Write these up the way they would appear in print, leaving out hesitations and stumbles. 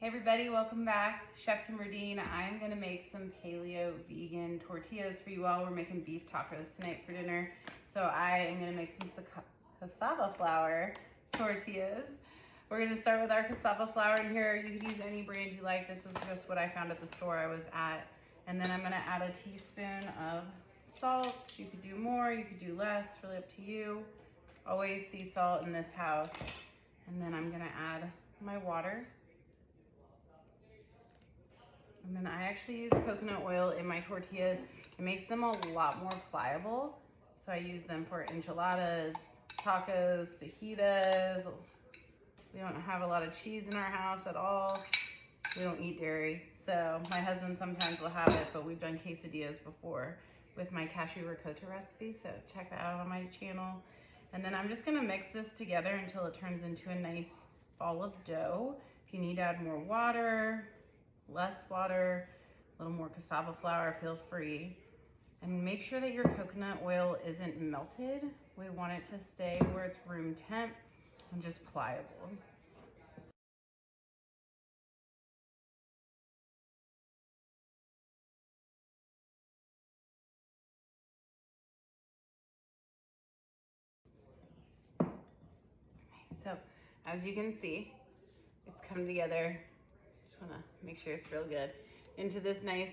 Hey everybody, welcome back. Chef Kimber. I'm gonna make some paleo vegan tortillas for you all. We're making beef tacos tonight for dinner. So I am gonna make some cassava flour tortillas. We're gonna start with our cassava flour, and here you could use any brand you like. This was just what I found at the store I was at. And then I'm gonna add a teaspoon of salt. You could do more, you could do less, really up to you. Always sea salt in this house. And then I'm gonna add my water. And then I actually use coconut oil in my tortillas. It makes them a lot more pliable. So I use them for enchiladas, tacos, fajitas. We don't have a lot of cheese in our house at all. We don't eat dairy. So my husband sometimes will have it, but we've done quesadillas before with my cashew ricotta recipe. So check that out on my channel. And then I'm just gonna mix this together until it turns into a nice ball of dough. If you need to add more water, less water, a little more cassava flour, feel free. And make sure that your coconut oil isn't melted. We want it to stay where it's room temp and just pliable. So as you can see, it's come together. Just wanna make sure it's real good. Into this nice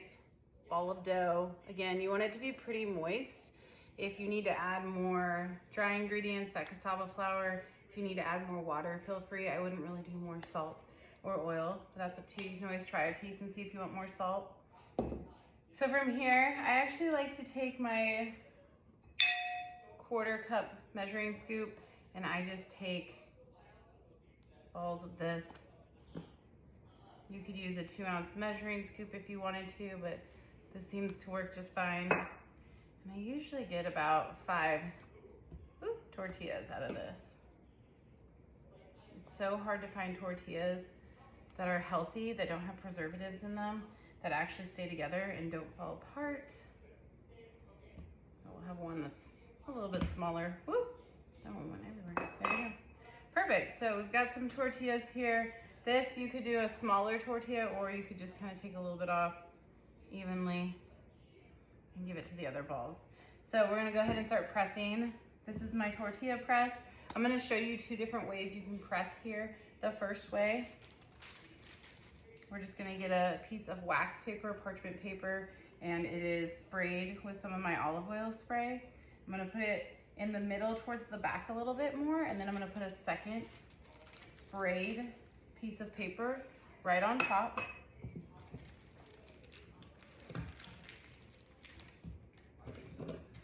ball of dough. Again, you want it to be pretty moist. If you need to add more dry ingredients, that cassava flour, if you need to add more water, feel free. I wouldn't really do more salt or oil, but that's up to you. You can always try a piece and see if you want more salt. So from here, I actually like to take my 1/4 cup measuring scoop and I just take balls of this. You could use a 2-ounce measuring scoop if you wanted to, but this seems to work just fine. And I usually get about 5 tortillas out of this. It's so hard to find tortillas that are healthy, that don't have preservatives in them, that actually stay together and don't fall apart. So we'll have one that's a little bit smaller. Woo! That one went everywhere. There we go. Perfect. So we've got some tortillas here. This, you could do a smaller tortilla, or you could just kind of take a little bit off evenly and give it to the other balls. So we're gonna go ahead and start pressing. This is my tortilla press. I'm gonna show you 2 different ways you can press here. The first way, we're just gonna get a piece of wax paper, parchment paper, and it is sprayed with some of my olive oil spray. I'm gonna put it in the middle towards the back a little bit more, and then I'm gonna put a second sprayed piece of paper right on top.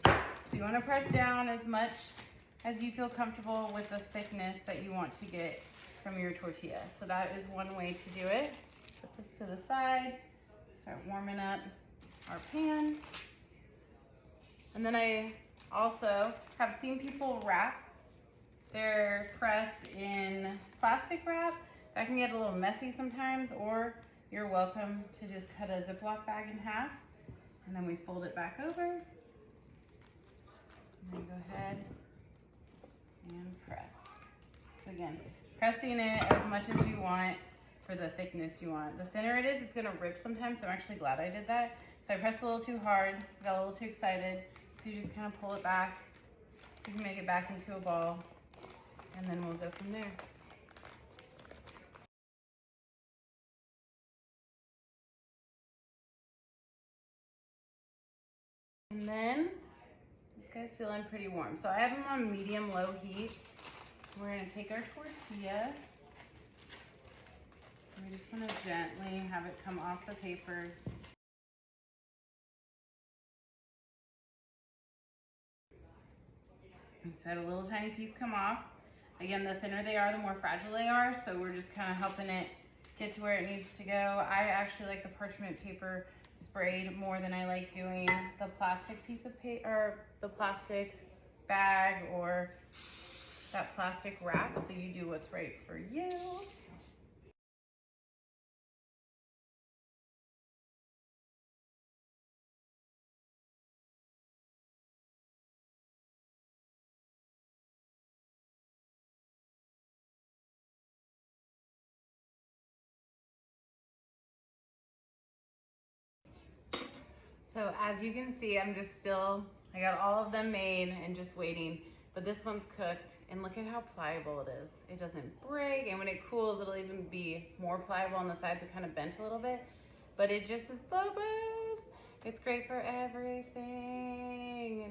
So you want to press down as much as you feel comfortable with the thickness that you want to get from your tortilla. So that is one way to do it. Put this to the side, start warming up our pan. And then I also have seen people wrap their press in plastic wrap. That can get a little messy sometimes, or you're welcome to just cut a Ziploc bag in half, and then we fold it back over. And then go ahead and press. So again, pressing it as much as you want for the thickness you want. The thinner it is, it's gonna rip sometimes, so I'm actually glad I did that. So I pressed a little too hard, got a little too excited, so you just kind of pull it back. You can make it back into a ball, and then we'll go from there. And then, this guy's feeling pretty warm. So I have them on medium-low heat. We're gonna take our tortilla. We're just gonna gently have it come off the paper. And so I had a little tiny piece come off. Again, the thinner they are, the more fragile they are. So we're just kind of helping it get to where it needs to go. I actually like the parchment paper sprayed more than I like doing the plastic piece of paper, or the plastic bag, or that plastic wrap. So you do what's right for you. So as you can see, I got all of them made and just waiting, but this one's cooked and look at how pliable it is. It doesn't break, and when it cools, it'll even be more pliable on the sides. It kind of bent a little bit, but it just is the best. It's great for everything.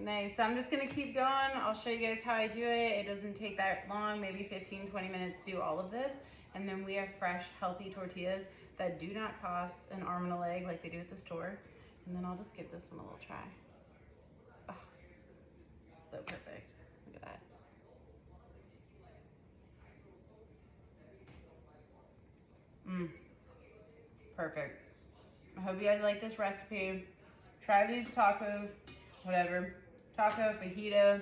Nice. So I'm just gonna keep going. I'll show you guys how I do it. It doesn't take that long, maybe 15, 20 minutes to do all of this. And then we have fresh, healthy tortillas that do not cost an arm and a leg like they do at the store. And then I'll just give this one a little try. Oh, so perfect. Look at that. Perfect. I hope you guys like this recipe. Try these tacos, whatever. Taco, fajita,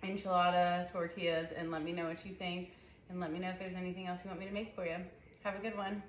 enchilada, tortillas, and let me know what you think. And let me know if there's anything else you want me to make for you. Have a good one.